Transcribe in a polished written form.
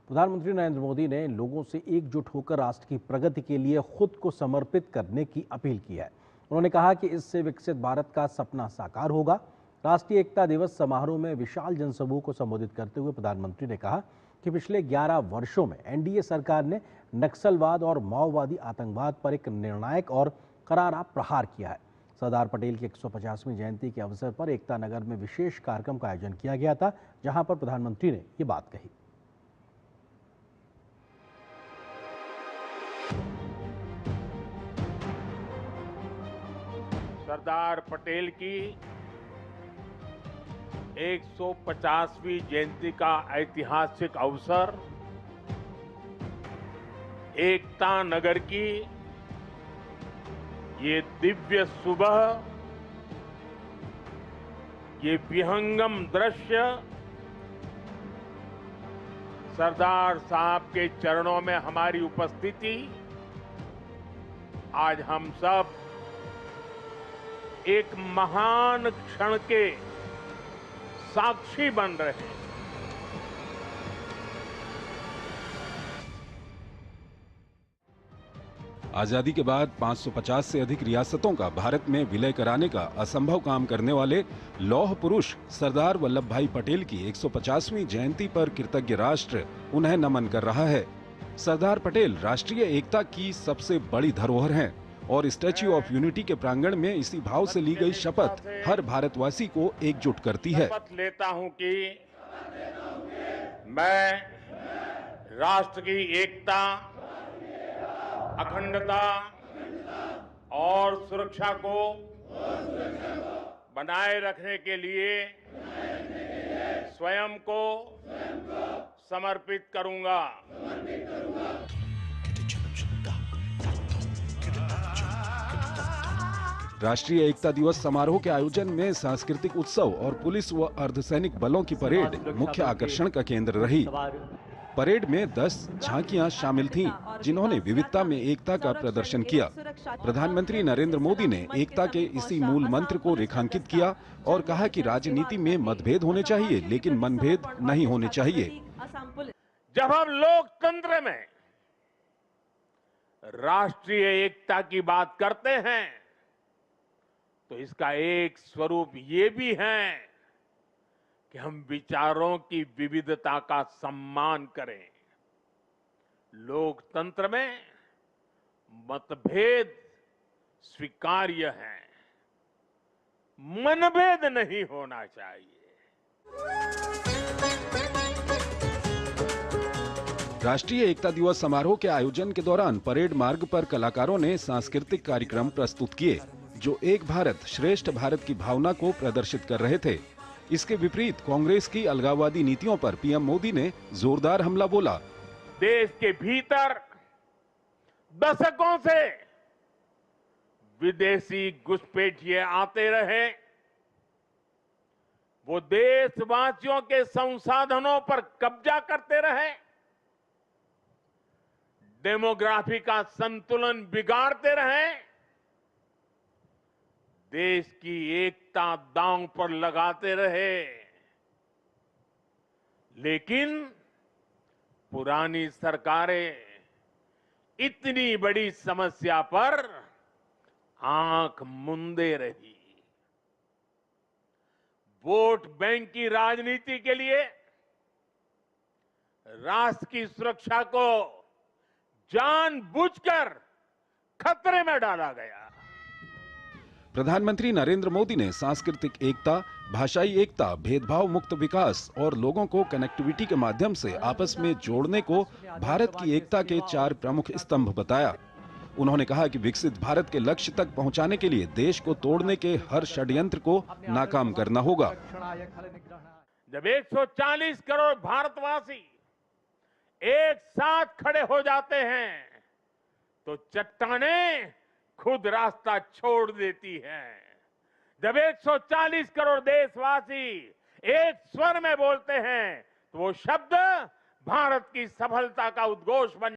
प्रधानमंत्री नरेंद्र मोदी ने लोगों से एकजुट होकर राष्ट्र की प्रगति के लिए खुद को समर्पित करने की अपील की है। उन्होंने कहा कि इससे विकसित भारत का सपना साकार होगा। राष्ट्रीय एकता दिवस समारोह में विशाल जनसमूह को संबोधित करते हुए प्रधानमंत्री ने कहा कि पिछले 11 वर्षों में एनडीए सरकार ने नक्सलवाद और माओवादी आतंकवाद पर एक निर्णायक और करारा प्रहार किया है। सरदार पटेल की 150वीं जयंती के अवसर पर एकता नगर में विशेष कार्यक्रम का आयोजन किया गया था, जहां पर प्रधानमंत्री ने ये बात कही। सरदार पटेल की 150वीं जयंती का ऐतिहासिक अवसर एकता नगर की ये दिव्य सुबह, ये विहंगम दृश्य सरदार साहब के चरणों में हमारी उपस्थिति आज हम सब एक महान क्षण के साक्षी बन रहे हैं। आजादी के बाद 550 से अधिक रियासतों का भारत में विलय कराने का असंभव काम करने वाले लौह पुरुष सरदार वल्लभ भाई पटेल की 150वीं जयंती पर कृतज्ञ राष्ट्र उन्हें नमन कर रहा है। सरदार पटेल राष्ट्रीय एकता की सबसे बड़ी धरोहर हैं और स्टैच्यू ऑफ यूनिटी के प्रांगण में इसी भाव से ली गई शपथ हर भारतवासी को एकजुट करती है। शपथ लेता हूं कि मैं राष्ट्र की एकता, अखंडता और सुरक्षा को बनाए रखने के लिए स्वयं को समर्पित करूंगा। राष्ट्रीय एकता दिवस समारोह के आयोजन में सांस्कृतिक उत्सव और पुलिस व अर्धसैनिक बलों की परेड मुख्य आकर्षण का केंद्र रही। परेड में 10 झांकियां शामिल थीं, जिन्होंने विविधता में एकता का प्रदर्शन किया। प्रधानमंत्री नरेंद्र मोदी ने एकता के इसी मूल मंत्र को रेखांकित किया और कहा कि राजनीति में मतभेद होने चाहिए, लेकिन मनभेद नहीं होने चाहिए। जब हम लोकतंत्र में राष्ट्रीय एकता की बात करते हैं तो इसका एक स्वरूप ये भी है कि हम विचारों की विविधता का सम्मान करें। लोकतंत्र में मतभेद स्वीकार्य है, मनभेद नहीं होना चाहिए। राष्ट्रीय एकता दिवस समारोह के आयोजन के दौरान परेड मार्ग पर कलाकारों ने सांस्कृतिक कार्यक्रम प्रस्तुत किए, जो एक भारत श्रेष्ठ भारत की भावना को प्रदर्शित कर रहे थे। इसके विपरीत कांग्रेस की अलगाववादी नीतियों पर पीएम मोदी ने जोरदार हमला बोला। देश के भीतर दशकों से विदेशी घुसपैठिए आते रहे, वो देशवासियों के संसाधनों पर कब्जा करते रहे, डेमोग्राफी का संतुलन बिगाड़ते रहे, देश की एकता दांव पर लगाते रहे। लेकिन पुरानी सरकारें इतनी बड़ी समस्या पर आंख मूंदे रही। वोट बैंक की राजनीति के लिए राष्ट्र की सुरक्षा को जानबूझकर खतरे में डाला गया। प्रधानमंत्री नरेंद्र मोदी ने सांस्कृतिक एकता, भाषाई एकता, भेदभाव मुक्त विकास और लोगों को कनेक्टिविटी के माध्यम से आपस में जोड़ने को भारत की एकता के 4 प्रमुख स्तंभ बताया। उन्होंने कहा कि विकसित भारत के लक्ष्य तक पहुंचाने के लिए देश को तोड़ने के हर षड्यंत्र को नाकाम करना होगा। जब 140 करोड़ भारतवासी एक साथ खड़े हो जाते हैं तो चट्टानें खुद रास्ता छोड़ देती हैं। जब 140 करोड़ देशवासी एक स्वर में बोलते हैं तो वो शब्द भारत की सफलता का उद्घोष बन